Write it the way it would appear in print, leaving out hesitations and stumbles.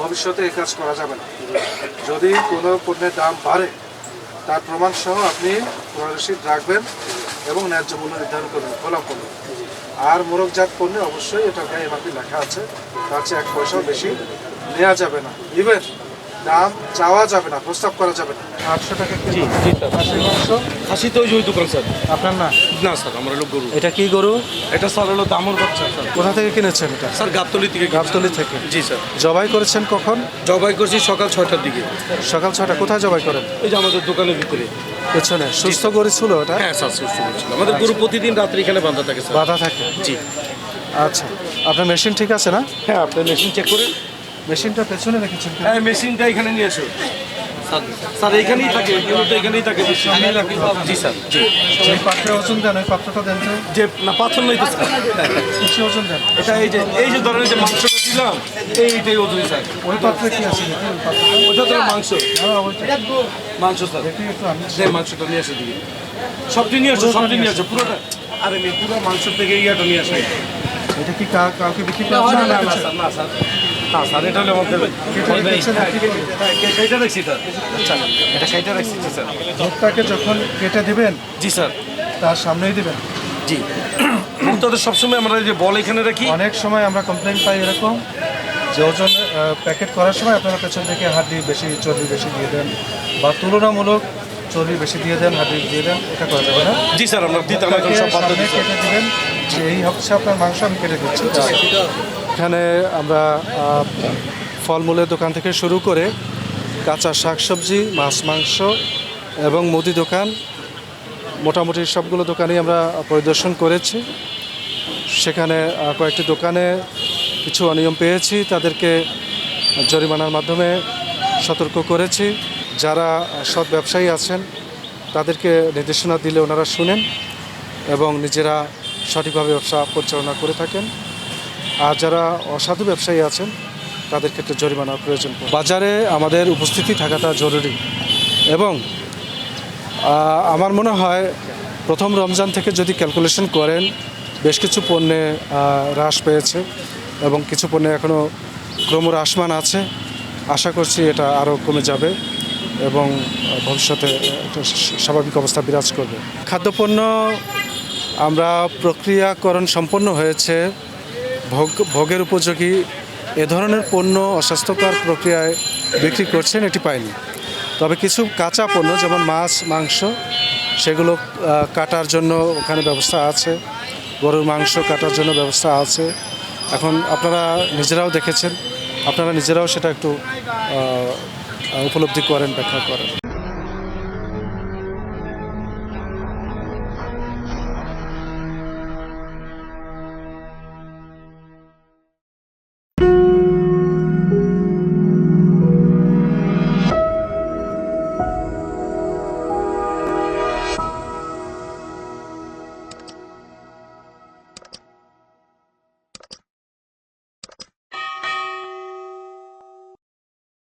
ভবিষ্যতে এই কাজ করা যাবে না। যদি কোনো পণ্যের দাম বাড়ে তার প্রমাণ সহ আপনি ক্রয় রসিদ রাখবেন এবং ন্যায্য মূল্য নির্ধারণ করবেন, ফলাম করবেন। আর মোড়কজাত পণ্যে অবশ্যই এটার গায়ে এমআরপি লেখা আছে, তার চেয়ে 1 পয়সাও বেশি নেওয়া যাবে না। ইভেন দাম চাওয়া যাবে না, প্রস্তাব করা যাবে না। 800 টাকা জি জি স্যার। খাসি তো ওই দোকান স্যার। আপনার না? না স্যার, আমরা হলো গরু। এটা কি গরু? এটা স্যার হলো দামর বাচ্চা স্যার। কোথা থেকে কিনেছেন এটা? স্যার গাবতলি থেকে। গাবতলি থেকে? জি স্যার। জবাই করেছেন কখন? জবাই করছি সকাল 6টার দিকে। সকাল 6টা। কোথায় জবাই করেন? এই যে আমাদের দোকানের ভিতরে পেছনে। সুস্থ গরু ছিল ওটা? হ্যাঁ স্যার, সুস্থ ছিল। আমাদের গরু প্রতিদিন রাত্রে এখানে বাঁধা থাকে স্যার। বাধা থাকে? জি। আচ্ছা, আপনার মেশিন ঠিক আছে না? হ্যাঁ, আপনার মেশিন চেক করে। মেশিনটা পেছনে রেখেছেন? হ্যাঁ, মেশিনটা এখানে নিয়ে এসো স্যার। এখানেই থাকে, মূলত এখানেই থাকে। জি স্যার। জি। যে পাত্রে ওজন দেন ওই পাত্রটা দেন তো। যে না, পাথর নাই তো স্যার। কিসে ওজন দেন? এটা এই যে ধরেন যে মাংসটা দিলাম, এইটাই ওজন স্যার। ওই পাত্রে কি আছে? ওটা তো মাংস। হ্যাঁ, ওইটা। মাংস স্যার। দেখি একটু আমি। যে মাংসটা নিয়ে আসো দিকে। সবটি নিয়ে আসো, সবটি নিয়ে আসো, পুরোটা। আরে মেয়ে, পুরো মাংস থেকে ইয়াটা নিয়ে আসো। এটা কি কাউকে বিক্রি না করা না না স্যার, না স্যার। না স্যার, এটা হলে আমাদের কেটে রাখছি স্যার। আচ্ছা, এটা কেটে রাখছি স্যার। ভোক্তাকে যখন কেটে দিবেন জি স্যার। তার সামনেই দিবেন। জি। ভোক্তাদের সবসময় আমরা এই যে বল এখানে রাখি। অনেক সময় আমরা কমপ্লেন পাই এরকম যে ওজন প্যাকেট করার সময় আপনারা পেছন থেকে হাড্ডি বেশি, চর্বি বেশি দিয়ে দেন, বা তুলনামূলক চর্বি বেশি দিয়ে দেন, হাড্ডি দিয়ে দেন। এটা করা যাবে না। জি স্যার, আমরা দিতাম এখন সব পদ্ধতি সামনে কেটে দিবেন যে এই হচ্ছে আপনার মাংস, আমি কেটে দিচ্ছি। এখানে আমরা ফলমূলের দোকান থেকে শুরু করে কাঁচা শাকসবজি, মাছ, মাংস এবং মুদি দোকান, মোটামুটি সবগুলো দোকানেই আমরা পরিদর্শন করেছি। সেখানে কয়েকটি দোকানে কিছু অনিয়ম পেয়েছি, তাদেরকে জরিমানার মাধ্যমে সতর্ক করেছি। যারা সৎ ব্যবসায়ী আছেন তাদেরকে নির্দেশনা দিলে ওনারা শুনেন এবং নিজেরা সঠিকভাবে ব্যবসা পরিচালনা করে থাকেন। আর যারা অসাধু ব্যবসায়ী আছেন তাদের ক্ষেত্রে জরিমানার প্রয়োজন। বাজারে আমাদের উপস্থিতি থাকাটা জরুরি এবং আমার মনে হয় প্রথম রমজান থেকে যদি ক্যালকুলেশন করেন বেশ কিছু পণ্যে হ্রাস পেয়েছে এবং কিছু পণ্যে এখনও ক্রমহ্রাসমান আছে। আশা করছি এটা আরও কমে যাবে এবং ভবিষ্যতে একটা স্বাভাবিক অবস্থা বিরাজ করবে। খাদ্যপণ্য আমরা প্রক্রিয়াকরণ সম্পন্ন হয়েছে, ভোগের উপযোগী এ ধরনের পণ্য অস্বাস্থ্যকর প্রক্রিয়ায় বিক্রি করছেন এটি পাইনি। তবে কিছু কাঁচা পণ্য যেমন মাছ, মাংস, সেগুলো কাটার জন্য ওখানে ব্যবস্থা আছে, গরুর মাংস কাটার জন্য ব্যবস্থা আছে। এখন আপনারা নিজেরাও দেখেছেন, আপনারা নিজেরাও সেটা একটু উপলব্ধি করেন, ব্যাখ্যা করেন।